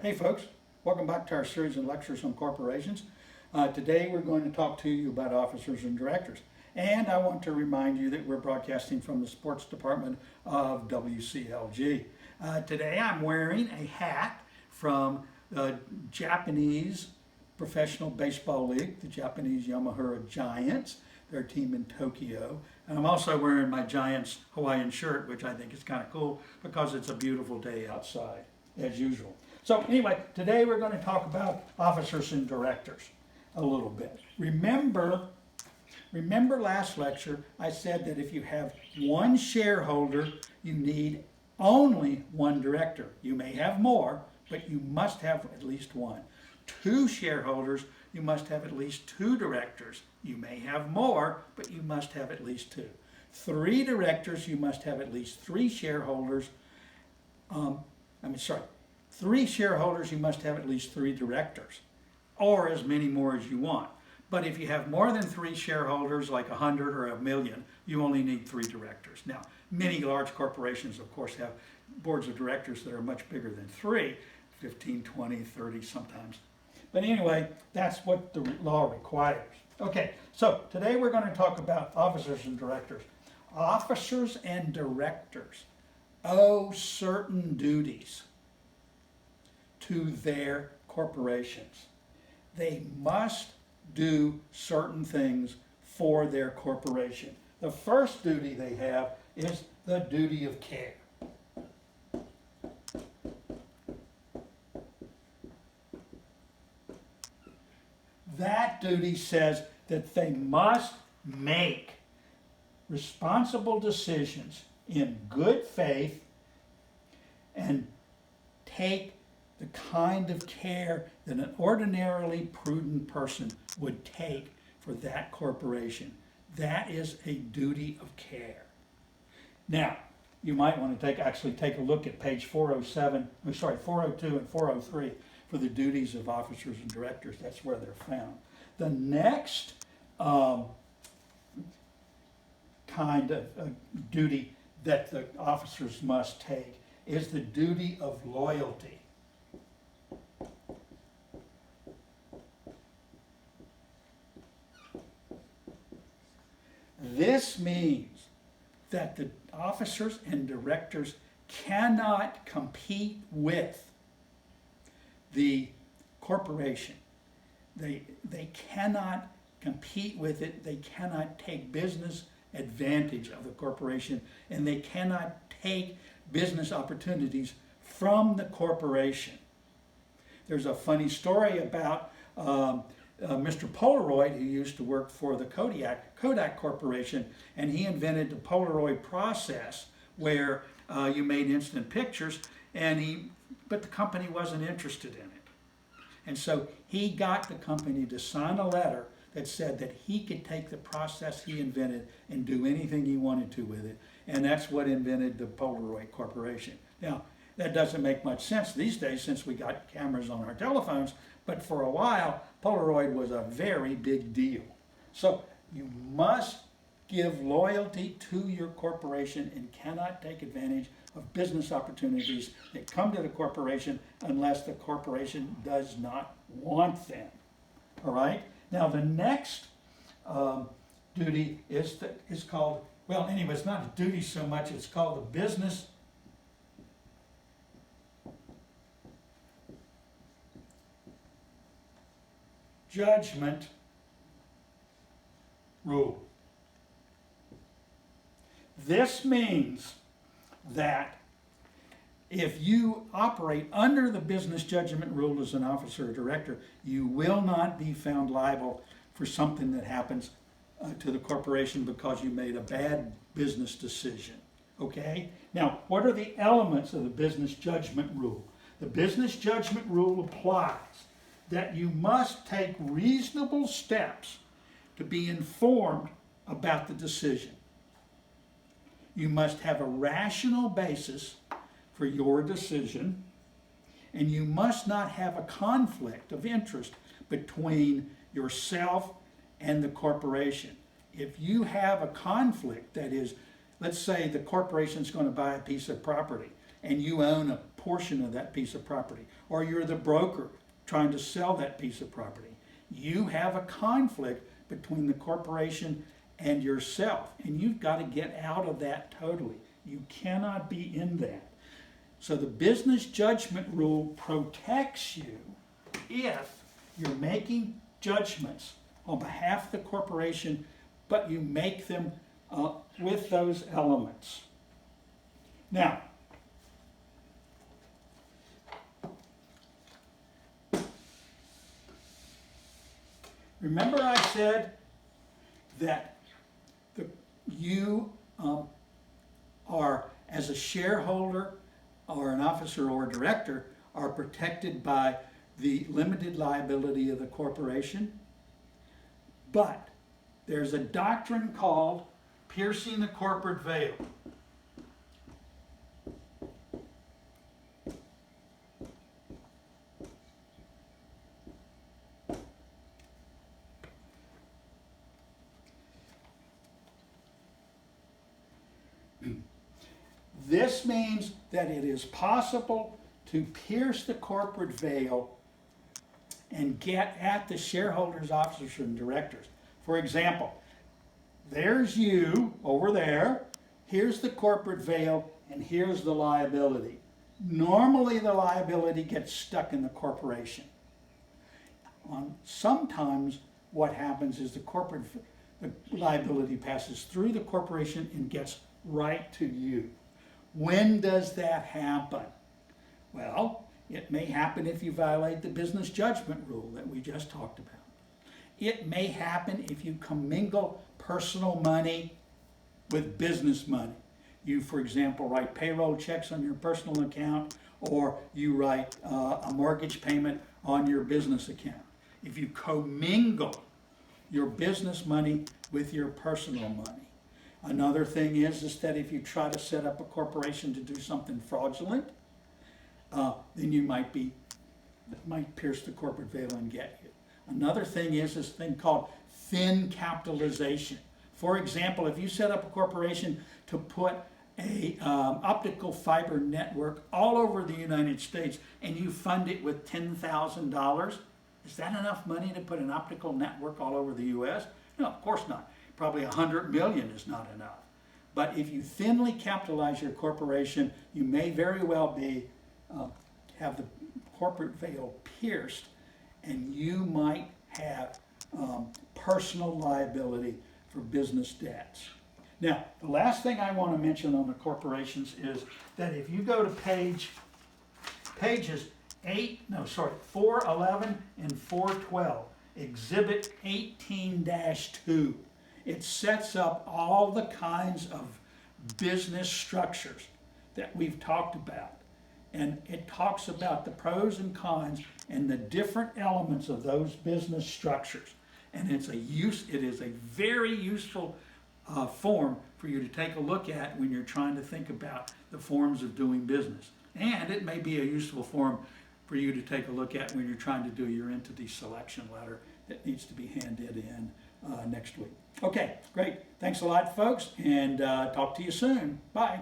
Hey folks, welcome back to our series of lectures on corporations. Today we're going to talk to you about officers and directors. And I want to remind you that we're broadcasting from the sports department of WCLG. Today I'm wearing a hat from the Japanese Professional Baseball League, the Japanese Yomiuri Giants, their team in Tokyo. And I'm also wearing my Giants Hawaiian shirt, which I think is kind of cool because it's a beautiful day outside, as usual. So anyway, today we're going to talk about officers and directors a little bit. Remember last lecture I said that if you have one shareholder, you need only one director. You may have more, but you must have at least one. Two shareholders, you must have at least two directors. You may have more, but you must have at least two. Three directors, you must have at least three shareholders. Three shareholders, you must have at least three directors, or as many more as you want. But if you have more than three shareholders, like 100 or 1,000,000, you only need three directors. Now, many large corporations, of course, have boards of directors that are much bigger than three, 15, 20, 30 sometimes. But anyway, that's what the law requires. Okay, so today we're going to talk about officers and directors. Officers and directors owe certain duties to their corporations. They must do certain things for their corporation. The first duty they have is the duty of care. That duty says that they must make responsible decisions in good faith and take the kind of care that an ordinarily prudent person would take for that corporation. That is a duty of care. Now, you might want to actually take a look at page 402 and 403 for the duties of officers and directors. That's where they're found. The next kind of duty that the officers must take is the duty of loyalty. This means that the officers and directors cannot compete with the corporation. They cannot compete with it. They cannot take business advantage of the corporation, and they cannot take business opportunities from the corporation. There's a funny story about Mr. Polaroid, who used to work for the Kodak Corporation, and he invented the Polaroid process where you made instant pictures, but the company wasn't interested in it. And so he got the company to sign a letter that said that he could take the process he invented and do anything he wanted to with it, and that's what invented the Polaroid Corporation. Now, that doesn't make much sense these days since we got cameras on our telephones, but for a while, Polaroid was a very big deal. So you must give loyalty to your corporation and cannot take advantage of business opportunities that come to the corporation unless the corporation does not want them. All right? Now the next duty is called, well, anyway, it's not a duty so much, it's called the business judgment rule. This means that if you operate under the business judgment rule as an officer or director, you will not be found liable for something that happens to the corporation because you made a bad business decision. Okay? Now, what are the elements of the business judgment rule? The business judgment rule applies that you must take reasonable steps to be informed about the decision. You must have a rational basis for your decision, and you must not have a conflict of interest between yourself and the corporation. If you have a conflict, that is, let's say the corporation's going to buy a piece of property and you own a portion of that piece of property, or you're the broker trying to sell that piece of property. You have a conflict between the corporation and yourself, and you've got to get out of that totally. You cannot be in that. So the business judgment rule protects you if you're making judgments on behalf of the corporation, but you make them with those elements. Now, remember I said that you are, as a shareholder or an officer or director, are protected by the limited liability of the corporation. But there's a doctrine called piercing the corporate veil. This means that it is possible to pierce the corporate veil and get at the shareholders, officers, and directors. For example, there's you over there, here's the corporate veil, and here's the liability. Normally the liability gets stuck in the corporation. Sometimes what happens is the liability passes through the corporation and gets right to you. When does that happen? Well, it may happen if you violate the business judgment rule that we just talked about. It may happen if you commingle personal money with business money. You, for example, write payroll checks on your personal account, or you write a mortgage payment on your business account. If you commingle your business money with your personal money. Another thing is that if you try to set up a corporation to do something fraudulent, then you might pierce the corporate veil and get you. Another thing is this thing called thin capitalization. For example, if you set up a corporation to put a optical fiber network all over the United States and you fund it with $10,000, is that enough money to put an optical network all over the U.S.? No, of course not. Probably 100 million is not enough. But if you thinly capitalize your corporation, you may very well have the corporate veil pierced, and you might have personal liability for business debts. Now, the last thing I want to mention on the corporations is that if you go to pages 411 and 412, Exhibit 18-2, it sets up all the kinds of business structures that we've talked about. And it talks about the pros and cons and the different elements of those business structures. And it is a very useful form for you to take a look at when you're trying to think about the forms of doing business. And it may be a useful form for you to take a look at when you're trying to do your entity selection letter that needs to be handed in next week. Okay, great. Thanks a lot, folks, and talk to you soon. Bye.